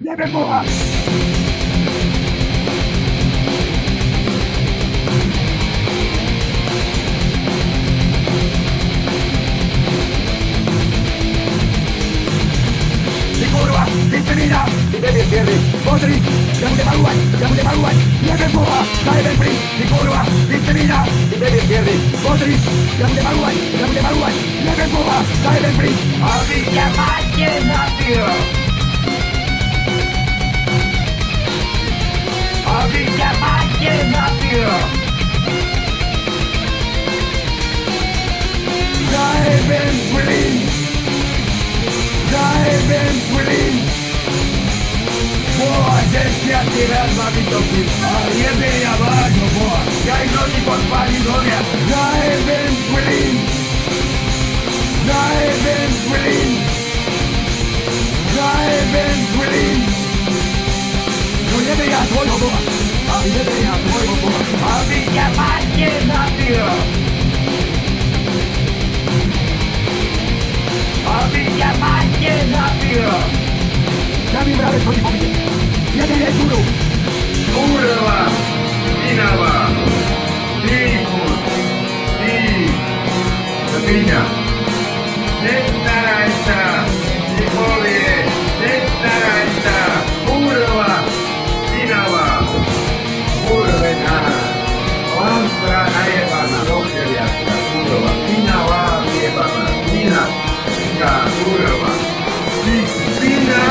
Jebe Boha! Ty kurva, ty svinia, ty debil biedny, pozri, ja budem malovať, jebe Boha, zajebem pryč, ty kurva, ty svinia, ty debil biedny, pozri, ja budem malovať, jebe Boha, zajebem pryč, aby ťa máte zabil. Aby ťa máte zabil. Zajebem pryč. Zajebem plyn! Boha, desiatky raz ma vytopil, ale jebe ja vážno, Boha, ja ich noci podpálim horia. Zajebem plyn! Zajebem plyn! Zajebem plyn! No jebe ja tvojho Boha, ale jebe ja tvojho Boha, aby ťa máte zabil! Aby ťa máte zabil! Ja mi práve chodí po mne. Jeden je kurv. Kurva! Inava! Východ! Ty! Zvíňa! Nestaraj sa! Ty povie! Nestaraj sa! Kurva! Inava! Kurvená! Lampra najebaná! Docheliatka! Kurva! Inava! Jebaná! Ina! Kurva! Ty svina!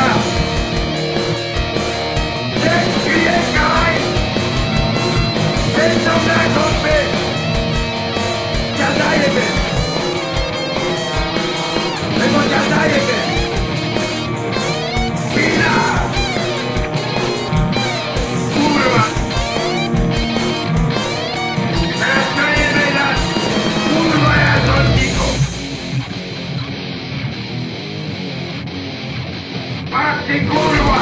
Neskriekaj! Keď som na kope! Ťa zajebem! Lebo ťa zajebem! Svina! Kurva! Teraz to je vedať! Kurva, ja som ticho! Ach ty kurva!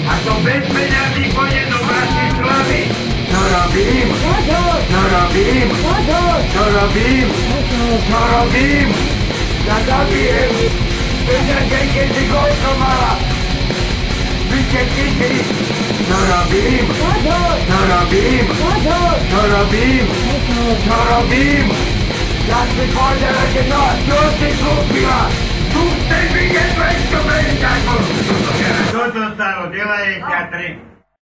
A to bez peňazí pôjde do Bratislavy? Čo robím? Čo robím? Čo robím? Čo robím? Ja zabijem! Peňažke, keď si koľko mala! Vy ste tichí! Čo robím? Čo robím? Čo robím? Čo robím? Ja si povedala, že no, čo si kúpila? Tu chceš vidieť 200 peňažkov! Čo to stalo? 93?